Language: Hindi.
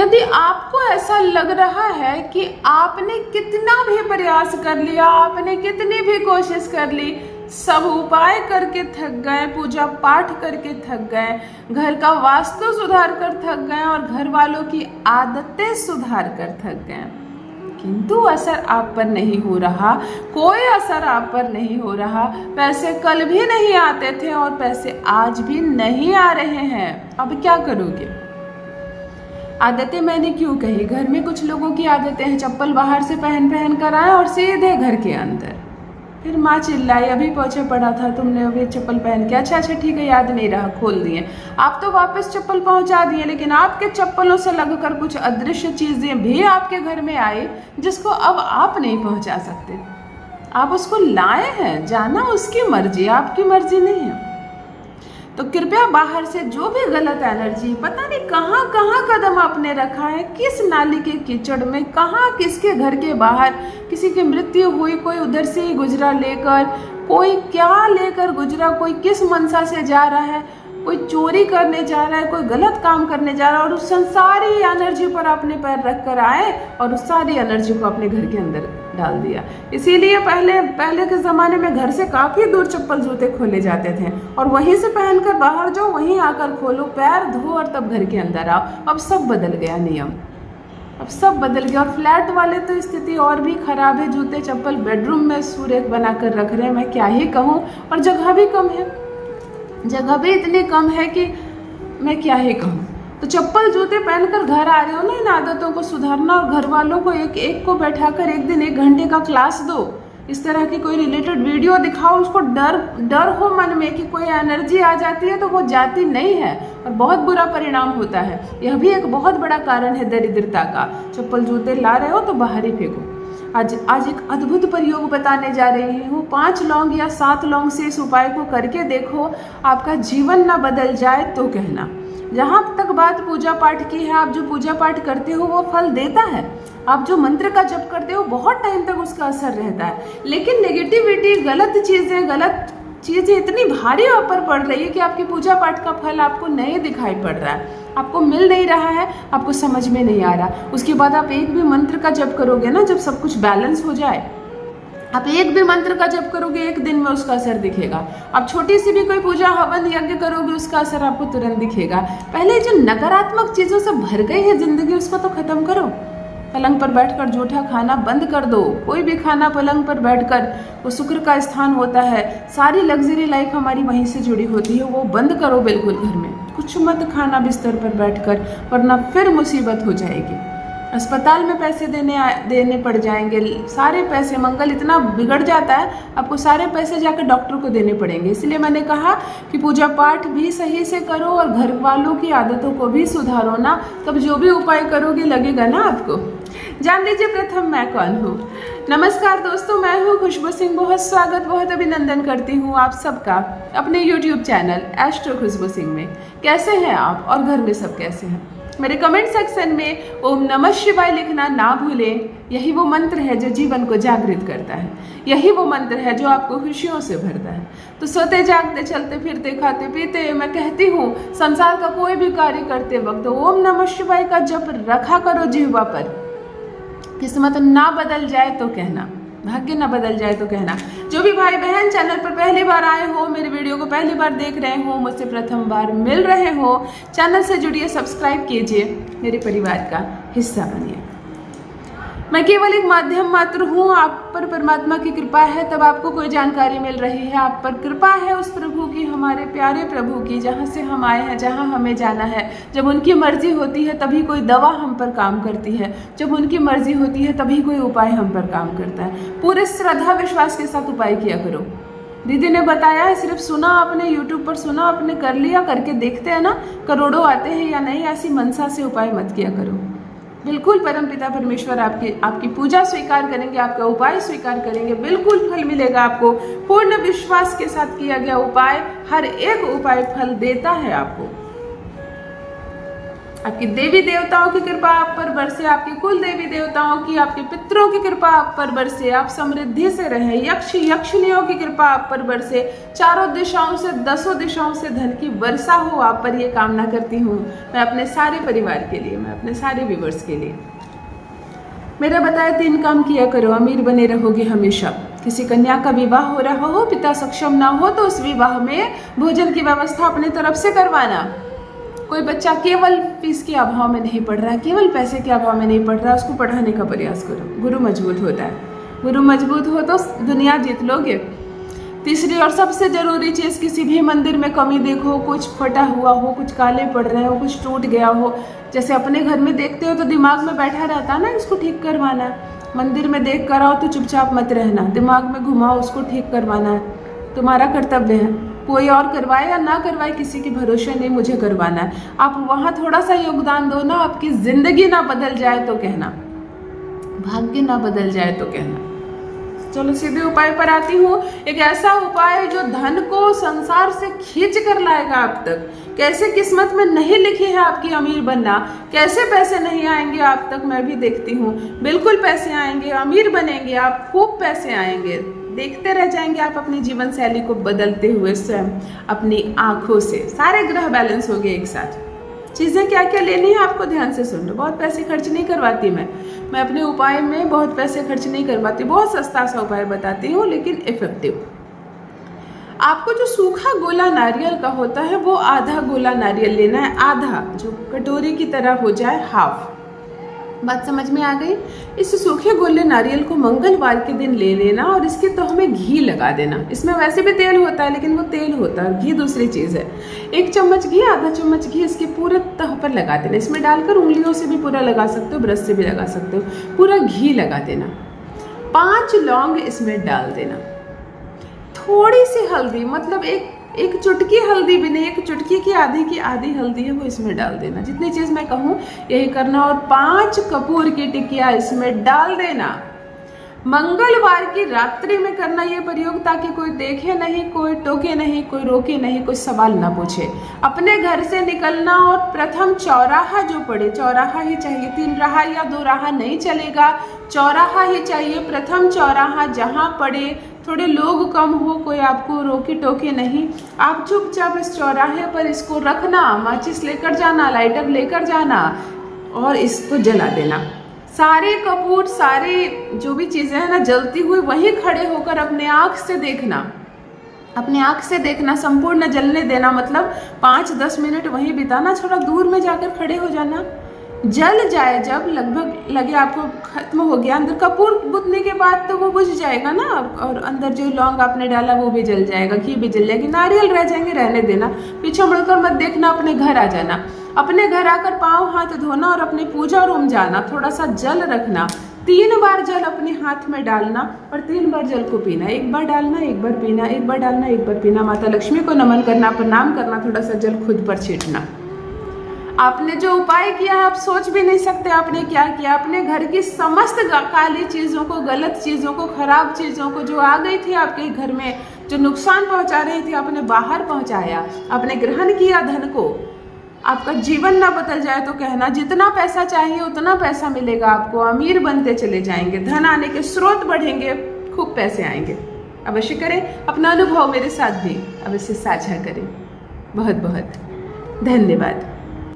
यदि आपको ऐसा लग रहा है कि आपने कितना भी प्रयास कर लिया, आपने कितनी भी कोशिश कर ली, सब उपाय करके थक गए, पूजा पाठ करके थक गए, घर का वास्तु सुधार कर थक गए और घर वालों की आदतें सुधार कर थक गए, किंतु असर आप पर नहीं हो रहा, कोई असर आप पर नहीं हो रहा, पैसे कल भी नहीं आते थे और पैसे आज भी नहीं आ रहे हैं, अब क्या करोगे? आदतें मैंने क्यों कही? घर में कुछ लोगों की आदतें हैं चप्पल बाहर से पहन कर आए और सीधे घर के अंदर, फिर माँ चिल्लाई अभी पोछा पड़ा था तुमने अभी चप्पल पहन के, अच्छा ठीक है याद नहीं रहा, खोल दिए। आप तो वापस चप्पल पहुंचा दिए, लेकिन आपके चप्पलों से लगकर कुछ अदृश्य चीजें भी आपके घर में आई जिसको अब आप नहीं पहुंचा सकते। आप उसको लाए हैं, जाना उसकी मर्जी, आपकी मर्जी नहीं है। तो कृपया बाहर से जो भी गलत एनर्जी, पता नहीं कहाँ कहाँ कदम आपने रखा है, किस नाली के कीचड़ में, कहाँ किसके घर के बाहर किसी की मृत्यु हुई, कोई उधर से ही गुजरा लेकर, कोई क्या लेकर गुजरा, कोई किस मनसा से जा रहा है, कोई चोरी करने जा रहा है, कोई गलत काम करने जा रहा है, और उस सारी एनर्जी पर अपने पैर रख कर आए और उस सारी एनर्जी को अपने घर के अंदर डाल दिया। इसीलिए पहले के ज़माने में घर से काफ़ी दूर चप्पल जूते खोले जाते थे और वहीं से पहनकर बाहर जाओ, वहीं आकर खोलो, पैर धो और तब घर के अंदर आओ। अब सब बदल गया नियम, अब सब बदल गया। और फ्लैट वाले तो स्थिति और भी खराब है, जूते चप्पल बेडरूम में सूरज बना कर रख रहे हैं, मैं क्या ही कहूँ। और जगह भी कम है, जगह भी इतनी कम है कि मैं क्या ही कहूँ। तो चप्पल जूते पहनकर घर आ रहे हो ना, इन आदतों को सुधारना और घर वालों को एक एक को बैठाकर एक दिन 1 घंटे का क्लास दो, इस तरह की कोई रिलेटेड वीडियो दिखाओ, उसको डर हो मन में कि कोई एनर्जी आ जाती है तो वो जाती नहीं है और बहुत बुरा परिणाम होता है। यह भी एक बहुत बड़ा कारण है दरिद्रता का। चप्पल जूते ला रहे हो तो बाहर ही फेंको। आज एक अद्भुत प्रयोग बताने जा रही हूँ। 5 लौंग या 7 लौंग से इस उपाय को करके देखो, आपका जीवन ना बदल जाए तो कहना। जहाँ तक बात पूजा पाठ की है, आप जो पूजा पाठ करते हो वो फल देता है। आप जो मंत्र का जप करते हो बहुत टाइम तक उसका असर रहता है, लेकिन नेगेटिविटी, गलत चीज़ें इतनी भारी आप पर पड़ रही है कि आपकी पूजा पाठ का फल आपको नहीं दिखाई पड़ रहा है, आपको मिल नहीं रहा है, आपको समझ में नहीं आ रहा। उसके बाद आप एक भी मंत्र का जप करोगे ना, जब सब कुछ बैलेंस हो जाए, आप एक भी मंत्र का जप करोगे, एक दिन में उसका असर दिखेगा। आप छोटी सी भी कोई पूजा हवन यज्ञ करोगे, उसका असर आपको तुरंत दिखेगा। पहले जो नकारात्मक चीज़ों से भर गई है जिंदगी, उसको तो खत्म करो। पलंग पर बैठकर जूठा खाना बंद कर दो। कोई भी खाना पलंग पर बैठकर, वो शुक्र का स्थान होता है, सारी लग्जरी लाइफ हमारी वहीं से जुड़ी होती है, वो बंद करो बिल्कुल। घर में कुछ मत खाना बिस्तर पर बैठकर, वरना फिर मुसीबत हो जाएगी। अस्पताल में पैसे देने पड़ जाएंगे, सारे पैसे, मंगल इतना बिगड़ जाता है, आपको सारे पैसे जाकर डॉक्टर को देने पड़ेंगे। इसलिए मैंने कहा कि पूजा पाठ भी सही से करो और घर वालों की आदतों को भी सुधारो ना, तब जो भी उपाय करोगे लगेगा ना आपको। जान लीजिए प्रथम मैं कौन हूँ। नमस्कार दोस्तों, मैं हूँ खुशबू सिंह। बहुत स्वागत, बहुत अभिनंदन करती हूँ आप सबका अपने YouTube चैनल एस्ट्रो खुशबू सिंह में। कैसे हैं आप और घर में सब कैसे हैं? मेरे कमेंट सेक्शन में ओम नमः शिवाय लिखना ना भूलें। यही वो मंत्र है जो जीवन को जागृत करता है, यही वो मंत्र है जो आपको खुशियों से भरता है। तो सोते जागते, चलते फिरते, खाते पीते, मैं कहती हूँ संसार का कोई भी कार्य करते वक्त ओम नमः शिवाय का जप रखा करो जीवा पर। किस्मत ना बदल जाए तो कहना, भाग्य ना बदल जाए तो कहना। जो भी भाई बहन चैनल पर पहली बार आए हो, मेरे वीडियो को पहली बार देख रहे हो, मुझसे प्रथम बार मिल रहे हो, चैनल से जुड़िए, सब्सक्राइब कीजिए, मेरे परिवार का हिस्सा बनिए। मैं केवल एक माध्यम मात्र हूँ। आप पर परमात्मा की कृपा है तब आपको कोई जानकारी मिल रही है। आप पर कृपा है उस प्रभु की, हमारे प्यारे प्रभु की, जहाँ से हम आए हैं, जहाँ हमें जाना है। जब उनकी मर्जी होती है तभी कोई दवा हम पर काम करती है, जब उनकी मर्जी होती है तभी कोई उपाय हम पर काम करता है। पूरे श्रद्धा विश्वास के साथ उपाय किया करो। दीदी ने बताया है, सिर्फ सुना आपने, यूट्यूब पर सुना आपने, कर लिया, करके देखते हैं ना करोड़ों आते हैं या नहीं, ऐसी मनसा से उपाय मत किया करो। बिल्कुल परमपिता परमेश्वर आपकी पूजा स्वीकार करेंगे, आपका उपाय स्वीकार करेंगे, बिल्कुल फल मिलेगा आपको। पूर्ण विश्वास के साथ किया गया उपाय, हर एक उपाय फल देता है आपको। आपकी देवी देवताओं की कृपा आप पर बरसे, आपके कुल देवी देवताओं की, आपके पितरों की कृपा आप पर बरसे, आप समृद्धि से रहें, यक्ष यक्षिणियों की कृपा आप पर बरसे, चारों दिशाओं से 10 दिशाओं से धन की वर्षा हो आप पर, ये कामना करती हूँ मैं अपने सारे परिवार के लिए, मैं अपने सारे व्यूवर्स के लिए। मेरा बताया 3 काम किया करो, अमीर बने रहोगे हमेशा। किसी कन्या का विवाह हो रहा हो, पिता सक्षम ना हो तो उस विवाह में भोजन की व्यवस्था अपने तरफ से करवाना। कोई बच्चा केवल फीस के अभाव में नहीं पढ़ रहा है, केवल पैसे के अभाव में नहीं पढ़ रहा, उसको पढ़ाने का प्रयास करो। गुरु मजबूत होता है, गुरु मजबूत हो तो दुनिया जीत लोगे। तीसरी और सबसे जरूरी चीज़, किसी भी मंदिर में कमी देखो, कुछ फटा हुआ हो, कुछ काले पड़ रहे हो, कुछ टूट गया हो, जैसे अपने घर में देखते हो तो दिमाग में बैठा रहता है ना, इसको ठीक करवाना है। मंदिर में देख कर आओ तो चुपचाप मत रहना, दिमाग में घुमाओ, उसको ठीक करवाना है, तुम्हारा कर्तव्य है। कोई और करवाए या ना करवाए, किसी के भरोसे नहीं, मुझे करवाना है। आप वहाँ थोड़ा सा योगदान दो ना, आपकी जिंदगी ना बदल जाए तो कहना, भाग्य ना बदल जाए तो कहना। चलो सीधे उपाय पर आती हूँ। एक ऐसा उपाय जो धन को संसार से खींच कर लाएगा आप तक। कैसे किस्मत में नहीं लिखी है आपकी अमीर बनना, कैसे पैसे नहीं आएंगे आप तक, मैं भी देखती हूँ। बिल्कुल पैसे आएंगे, अमीर बनेंगे आप, खूब पैसे आएंगे। देखते रह जाएंगे आप अपनी जीवन शैली को बदलते हुए स्वयं अपनी आंखों से। सारे ग्रह बैलेंस हो गए एक साथ। चीज़ें क्या क्या लेनी है आपको ध्यान से सुन लो। बहुत पैसे खर्च नहीं करवाती मैं अपने उपाय में बहुत पैसे खर्च नहीं करवाती, बहुत सस्ता सा उपाय बताती हूँ लेकिन इफेक्टिव। आपको जो सूखा गोला नारियल का होता है वो आधा गोला नारियल लेना है, आधा, जो कटोरी की तरह हो जाए, हाफ। बात समझ में आ गई? इस सूखे गोले नारियल को मंगलवार के दिन ले लेना और इसके तह में घी लगा देना। इसमें वैसे भी तेल होता है लेकिन वो तेल होता है, घी दूसरी चीज़ है। 1 चम्मच घी, आधा चम्मच घी इसके पूरे तह पर लगा देना। इसमें डालकर उंगलियों से भी पूरा लगा सकते हो, ब्रश से भी लगा सकते हो, पूरा घी लगा देना। 5 लौंग इसमें डाल देना, थोड़ी सी हल्दी, मतलब एक चुटकी हल्दी भी नहीं, 1 चुटकी की आधी हल्दी है वो इसमें डाल देना। जितनी चीज़ मैं कहूँ यही करना। और 5 कपूर की टिकिया इसमें डाल देना। मंगलवार की रात्रि में करना ये प्रयोग, ताकि कोई देखे नहीं, कोई टोके नहीं, कोई रोके नहीं, कोई सवाल ना पूछे। अपने घर से निकलना और प्रथम चौराहा जो पड़े, चौराहा ही चाहिए, 3 राह या 2 राह नहीं चलेगा, चौराहा ही चाहिए। प्रथम चौराहा जहाँ पड़े, थोड़े लोग कम हो, कोई आपको रोके टोके नहीं, आप चुपचाप इस चौराहे पर इसको रखना, माचिस लेकर जाना, लाइटर लेकर जाना और इसको जला देना। सारे कपूर, सारे जो भी चीज़ें हैं ना जलती हुई, वहीं खड़े होकर अपने आँख से देखना, अपने आँख से देखना, संपूर्ण जलने देना। मतलब 5-10 मिनट वहीं बिताना, थोड़ा दूर में जाकर खड़े हो जाना। जल जाए जब लगभग लगे आपको खत्म हो गया, अंदर कपूर बुझने के बाद तो वो बुझ जाएगा ना, और अंदर जो लौंग आपने डाला वो भी जल जाएगा, घी भी जल जाएगी, नारियल रह जाएंगे, रहने देना। पीछे मुड़कर मत देखना, अपने घर आ जाना। अपने घर आकर पाँव हाथ धोना और अपने पूजा रूम जाना, थोड़ा सा जल रखना, 3 बार जल अपने हाथ में डालना और 3 बार जल को पीना। 1 बार डालना, 1 बार पीना, 1 बार डालना, 1 बार पीना। माता लक्ष्मी को नमन करना, प्रणाम करना, थोड़ा सा जल खुद पर छींटना। आपने जो उपाय किया है आप सोच भी नहीं सकते आपने क्या किया। अपने घर की समस्त काली चीज़ों को, गलत चीज़ों को, खराब चीज़ों को जो आ गई थी आपके घर में, जो नुकसान पहुंचा रही थी, आपने बाहर पहुंचाया, आपने ग्रहण किया धन को। आपका जीवन ना बदल जाए तो कहना, जितना पैसा चाहिए उतना पैसा मिलेगा आपको, अमीर बनते चले जाएंगे, धन आने के स्रोत बढ़ेंगे, खूब पैसे आएंगे। अवश्य करें, अपना अनुभव मेरे साथ भी अवश्य साझा करें। बहुत बहुत धन्यवाद।